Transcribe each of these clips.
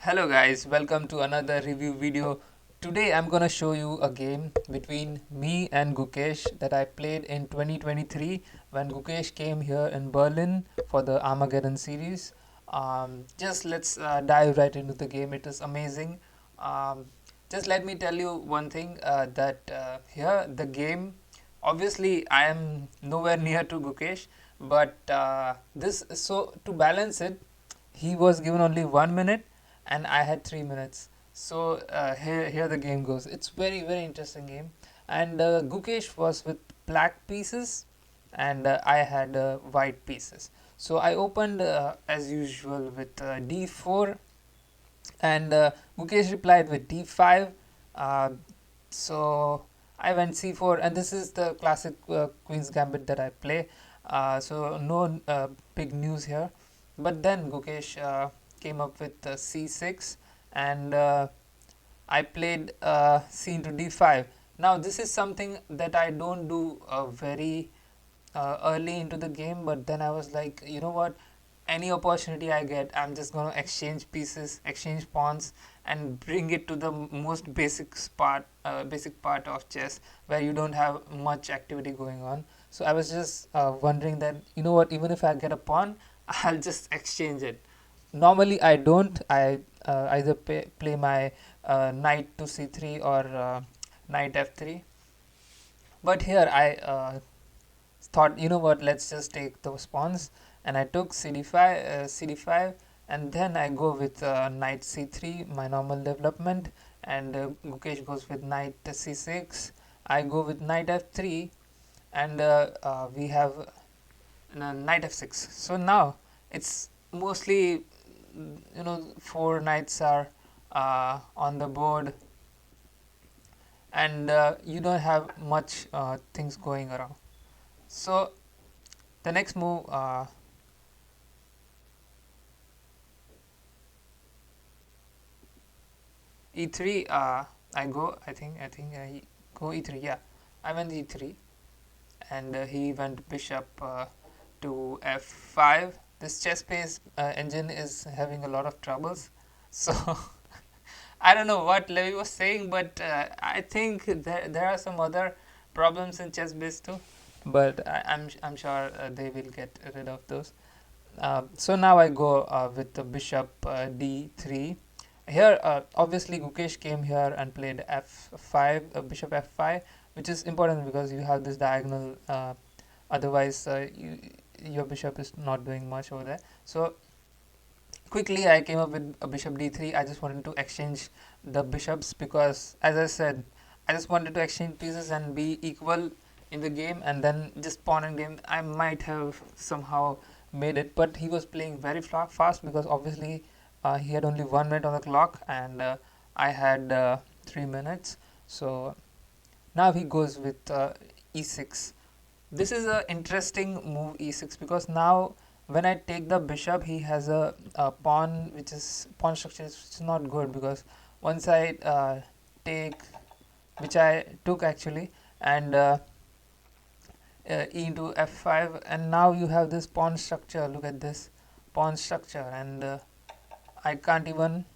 Hello guys, welcome to another review video. Today I'm gonna show you a game between me and Gukesh that I played in 2023 when Gukesh came here in Berlin for the Armageddon series. Just let's dive right into the game. It is amazing. Um, just let me tell you one thing that here the game, obviously I am nowhere near to Gukesh, but this so to balance it, he was given only 1 minute and I had 3 minutes. So here the game goes. It's very interesting game. And Gukesh was with black pieces, and I had white pieces. So I opened as usual with d4, and Gukesh replied with d5. Uh, so I went c4, and this is the classic Queen's Gambit that I play. So no big news here. But then Gukesh came up with c6, and I played c into d5. Now this is something that I don't do very early into the game, but then I was like, you know what? Any opportunity I get, I'm just gonna exchange pieces, exchange pawns, and bring it to the most basic part of chess where you don't have much activity going on. So I was just wondering that, you know what? Even if I get a pawn, I'll just exchange it. Normally I don't. I either play my knight to c3 or knight f3. But here I thought, you know what, let's just take those pawns, and I took cd5, and then I go with knight c3, my normal development, and Gukesh goes with knight c6. I go with knight f3, and we have knight f6. So now it's mostly, four knights are on the board, and you don't have much things going around. So the next move, e3. I go. I go e3. Yeah, I went e3, and he went bishop to f5. This chess based engine is having a lot of troubles. So I don't know what Levi was saying, but I think there are some other problems in chess based too. But I'm sure they will get rid of those. So now I go with the bishop d3. Here, obviously, Gukesh came here and played f5, bishop f5, which is important because you have this diagonal. Otherwise, your bishop is not doing much over there. So quickly, I came up with a bishop d3. I just wanted to exchange the bishops because, as I said, I just wanted to exchange pieces and be equal in the game, and then just pawn and game. I might have somehow made it, but he was playing very fast because obviously he had only 1 minute on the clock, and I had 3 minutes. So now he goes with e6. This is a interesting move, e6, because now when I take the bishop, he has a pawn which is pawn structure which is not good, because once I take, which I took actually, and e into f5, and now you have this pawn structure. Look at this pawn structure, and I can't even,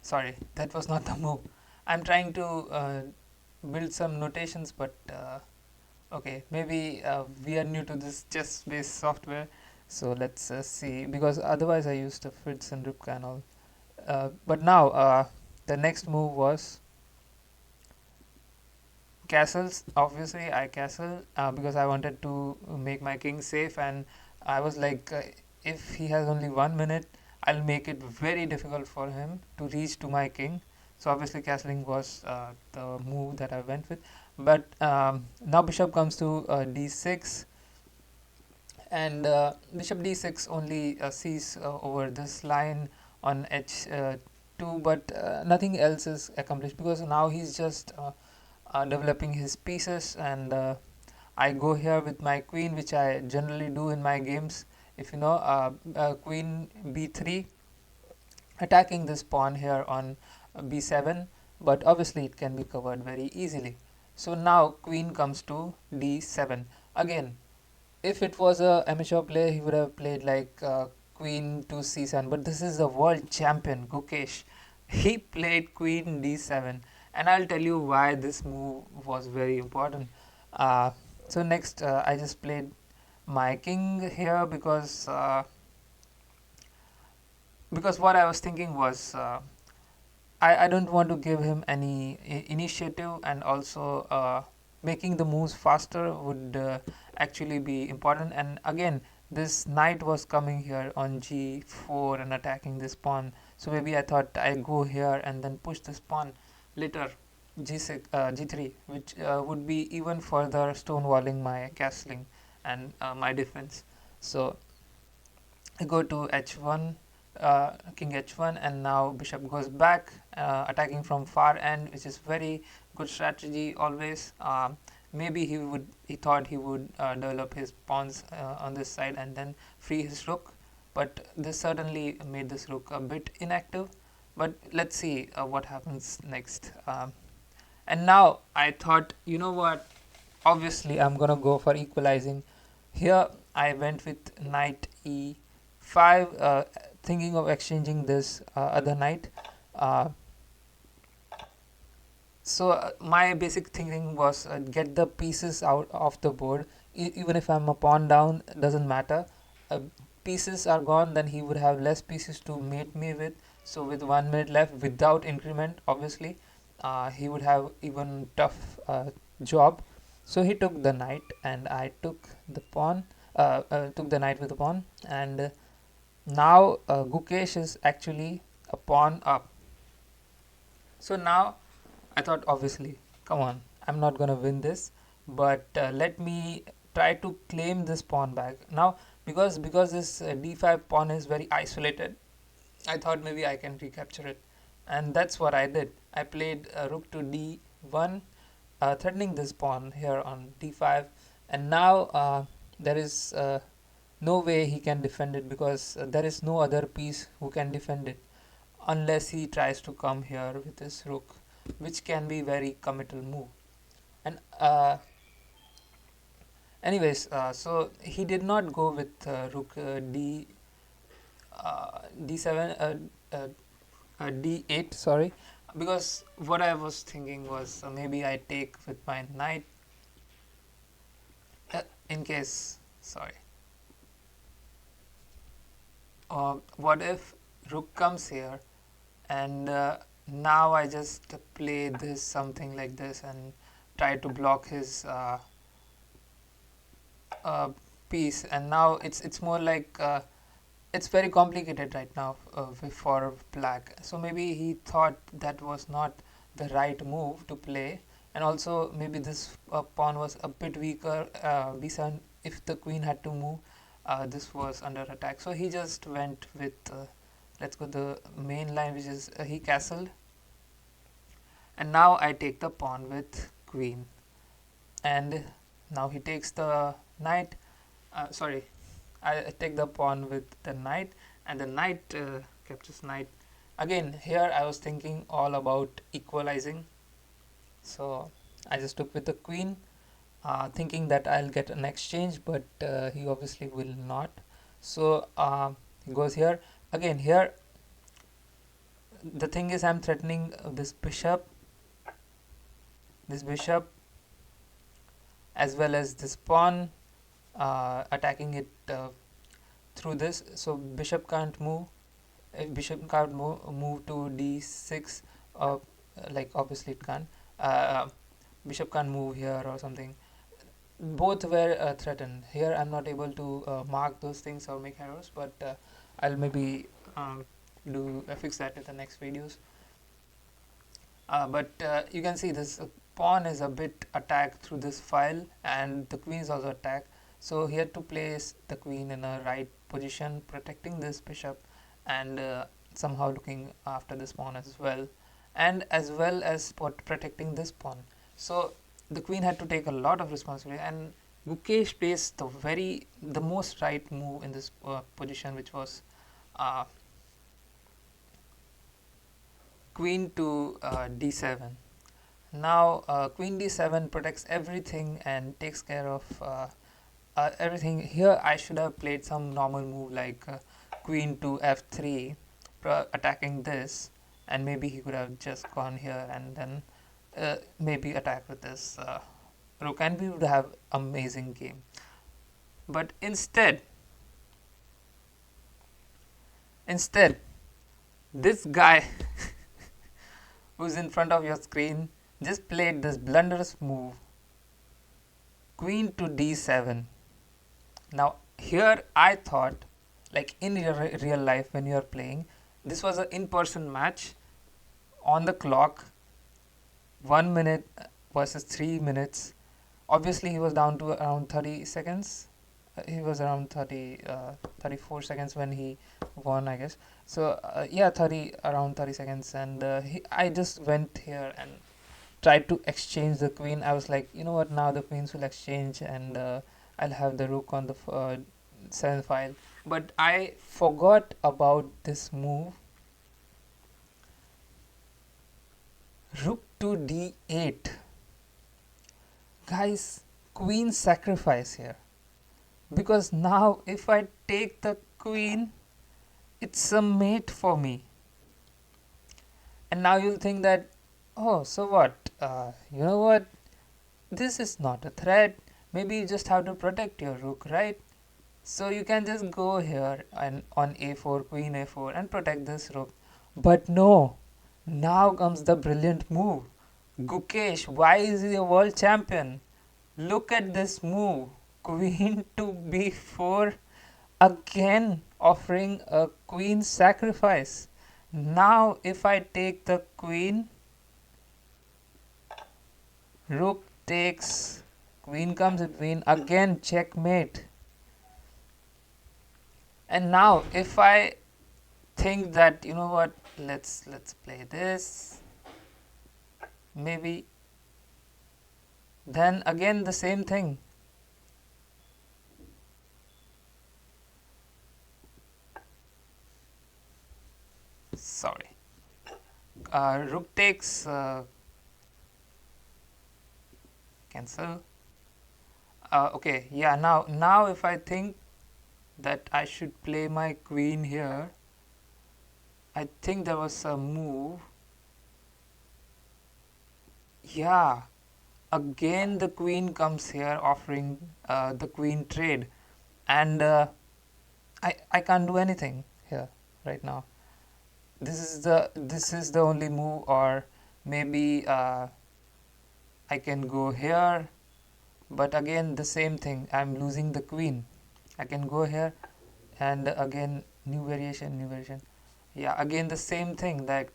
sorry, that was not the move. I'm trying to build some notations, but okay, maybe we are new to this chess based software, so let's see, because otherwise I used the Fritz and Ripka and all. But now the next move was castles. Obviously I castle because I wanted to make my king safe, and I was like, if he has only 1 minute, I'll make it very difficult for him to reach to my king. So obviously castling was the move that I went with. But now bishop comes to d6, and bishop d6 only sees over this line on h2, but nothing else is accomplished, because now he's just developing his pieces, and I go here with my queen, which I generally do in my games. If you know, queen b3, attacking this pawn here on b7, but obviously it can be covered very easily. So now queen comes to d7. Again, if it was a amateur player, he would have played like queen to c7, but this is the world champion Gukesh. He played queen d7, and I'll tell you why this move was very important. uh, so next, I just played my king here because what I was thinking was, I don't want to give him any initiative, and also making the moves faster would actually be important. And again, this knight was coming here on g4 and attacking this pawn, so maybe I thought I go here and then push this pawn later g6, g3, which would be even further stonewalling my castling and my defense. So I go to h1, king h1, and now bishop goes back, attacking from far end, which is very good strategy always. Maybe he thought he would develop his pawns on this side and then free his rook, but this certainly made this rook a bit inactive. But let's see what happens next. And now I thought, you know what, obviously I'm gonna go for equalizing. Here I went with knight e5, thinking of exchanging this other knight. uh, my basic thinking was, get the pieces out of the board. Even if I'm a pawn down, doesn't matter. uh, Pieces are gone, then he would have less pieces to mate me with. So with 1 minute left, without increment obviously, he would have even tough job. So he took the knight, and I took the pawn, took the knight with the pawn. And now Gukesh is actually a pawn up. So now I thought, obviously, come on, I'm not gonna win this, but let me try to claim this pawn back now. Because this d5 pawn is very isolated, I thought maybe I can recapture it, and that's what I did. I played rook to d1, threatening this pawn here on d5, and now there is no way he can defend it, because there is no other piece who can defend it unless he tries to come here with his rook, which can be very committal move. And anyways, so he did not go with rook d7, d8, sorry, because what I was thinking was, maybe I take with my knight, in case, sorry, what if rook comes here, and now I just play this something like this and try to block his piece. And now it's more like, it's very complicated right now for black. So maybe he thought that was not the right move to play, and also maybe this pawn was a bit weaker. b7, if the queen had to move, this was under attack. So he just went with, let's go the main line, which is he castled, and now I take the pawn with queen, and now he takes the knight. Sorry, I take the pawn with the knight, and the knight captures knight. Again, here I was thinking all about equalizing, so I just took with the queen, thinking that I'll get an exchange, but he obviously will not. So he goes here. Again, here the thing is, I'm threatening this bishop, as well as this pawn, attacking it through this. So bishop can't move. If bishop can't move to d6, like obviously it can't. Bishop can't move here or something. Both were threatened. Here I'm not able to mark those things or make arrows, but I'll maybe do fix that in the next videos. But you can see this pawn is a bit attacked through this file, and the queen is also attacked. So he had to place the queen in a right position, protecting this bishop, and somehow looking after this pawn as well, and as well as protecting this pawn. So the queen had to take a lot of responsibility, and Gukesh placed the most right move in this position, which was queen to d7. Now queen d7 protects everything and takes care of everything. Here I should have played some normal move like queen to f3, attacking this, and maybe he could have just gone here and then maybe attack with this rook, and we would have amazing game. But instead, this guy who's in front of your screen just played this blunderous move, queen to d7. Now here I thought, like in real life when you are playing, this was an in-person match on the clock, 1 minute versus 3 minutes. Obviously he was down to around 30 seconds. He was around 34 seconds when he won, I guess. So yeah, around 30 seconds, and I just went here and tried to exchange the queen. I was like, you know what, now the queens will exchange, and I'll have the rook on the 7th file. But I forgot about this move. Rook to d8. Guys, queen sacrifice here. Because now if I take the queen, it's a mate for me. And now you'll think that, oh, so what? You know what? This is not a threat. Maybe you just have to protect your rook, right? So you can just go here and on a4, queen a4, and protect this rook. But no, now comes the brilliant move. Gukesh, why is he a world champion? Look at this move. Queen to b4, again offering a queen sacrifice. Now if I take the queen, rook takes, queen comes between, again checkmate. And now if I think that, you know what, let's play this, maybe, then again the same thing. Sorry. Rook takes, cancel. Okay, yeah, now if I think that I should play my queen here, I think there was a move. Yeah, again the queen comes here offering the queen trade, and I can't do anything here right now. This is the only move, or maybe I can go here, but again the same thing, I'm losing the queen. I can go here, and again new variation. Yeah, again the same thing, that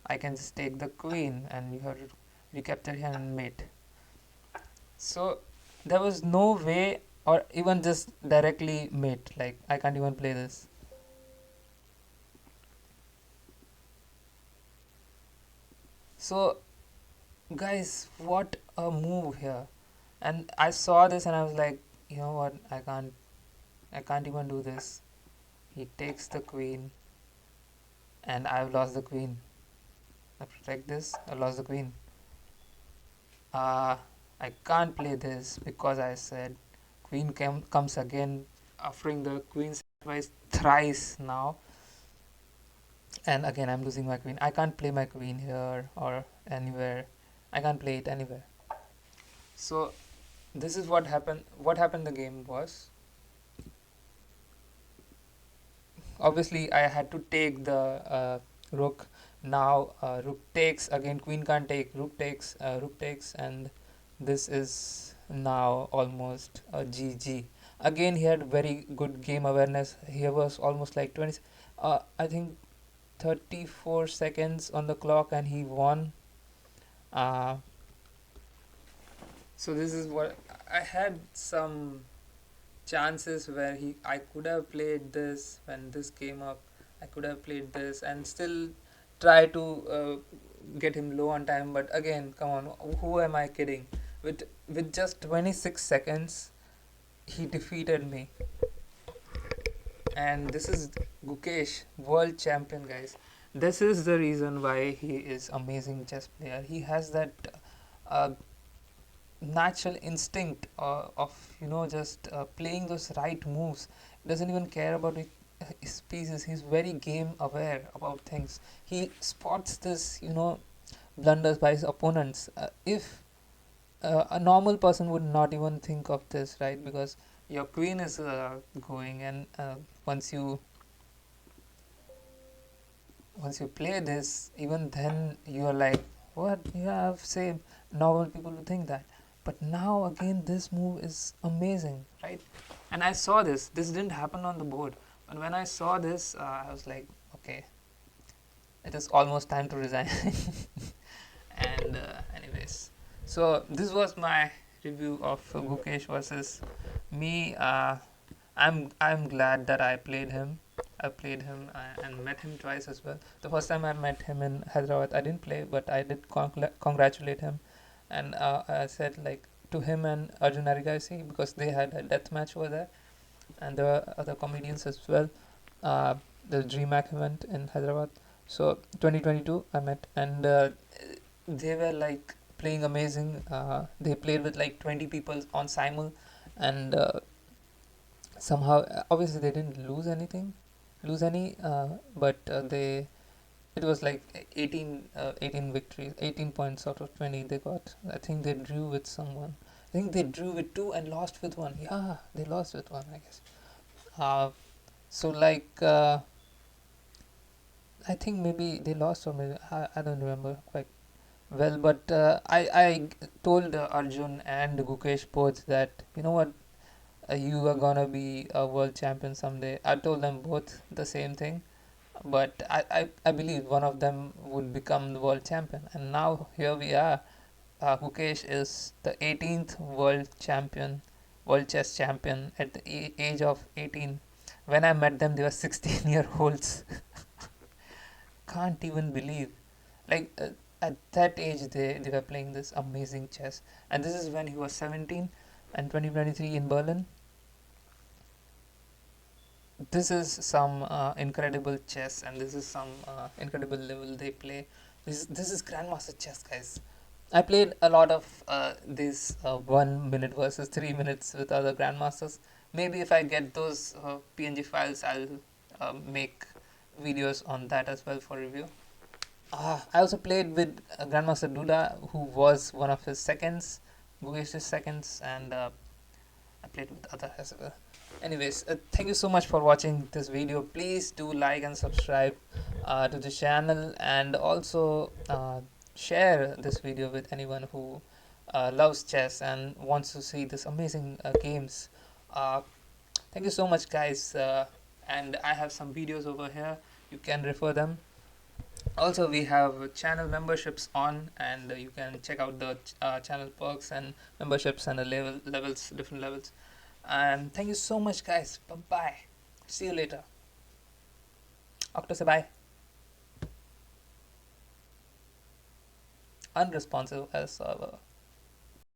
I can just take the queen and you have to recapture here and mate. So there was no way, or even just directly mate, like I can't even play this. So guys, what a move here. And I saw this and I was like, you know what, I can't even do this. He takes the queen, and I've lost the queen. I protect this, I lost the queen. I can't play this because I said queen comes again, offering the queen sacrifice thrice now, and again I'm losing my queen. I can't play my queen here or anywhere. I can't play it anywhere. So this is what happened. What happened the game was, obviously I had to take the rook. Now rook takes, again queen can't take, rook takes, and this is now almost a GG. Again he had very good game awareness. He was almost like 20, I think 34 seconds on the clock, and he won. uh, so this is what I had. Some chances where I could have played this when this came up. I could have played this and still try to get him low on time. But again, come on, who am I kidding? With just 26 seconds, he defeated me. And this is Gukesh, world champion, guys. This is the reason why he is amazing chess player. He has that uh, natural instinct of just playing those right moves. Doesn't even care about it, his pieces. He's very game aware about things. He spots this, blunders by his opponents. If a normal person would not even think of this, right? Because your queen is going, and once you play this, even then you're like, what? You have say normal people to think that. But now again, this move is amazing, right? And I saw this. This didn't happen on the board, but when I saw this, I was like, okay, it is almost time to resign. And anyways, so this was my review of Gukesh versus me. I'm glad that I played him. I played him and met him twice as well. The first time I met him in Hyderabad, I didn't play, but I did congratulate him, and I said like to him and Arjun Arigaisi, because they had a death match over there, and there were other comedians as well. The DreamHack event in Hyderabad. So 2022 I met, and they were like playing amazing. They played with like 20 people on simul, and somehow obviously they didn't lose any, but they it was like 18 victories, 18 points out of 20 they got. I think they drew with someone. I think they drew with two and lost with one. Yeah, they lost with one, I guess. So like I think maybe they lost, or maybe I don't remember quite well. But I told Arjun and Gukesh both that, you know what, you are gonna be a world champion someday. I told them both the same thing, but I believe one of them would become the world champion. And now here we are. Gukesh is the 18th world champion, world chess champion at the age of 18. When I met them, they were 16-year-olds. Can't even believe. Like at that age, they were playing this amazing chess. And this is when he was 17, and 2023 in Berlin. This is some incredible chess, and this is some incredible level they play. This is grandmaster chess, guys. I played a lot of these 1 minute versus 3 minutes with other grandmasters. Maybe if I get those PNG files, I'll make videos on that as well for review. I also played with Grandmaster Duda, who was one of his seconds, Gukesh's seconds, and I played with other as well. Anyways, thank you so much for watching this video. Please do like and subscribe to the channel, and also share this video with anyone who loves chess and wants to see this amazing games. Uh, thank you so much, guys. And I have some videos over here. You can refer them. Also, we have channel memberships on, and you can check out the channel perks and memberships and the levels, different levels. And thank you so much, guys. Bye bye. See you later. Octto say bye. Unresponsive as server.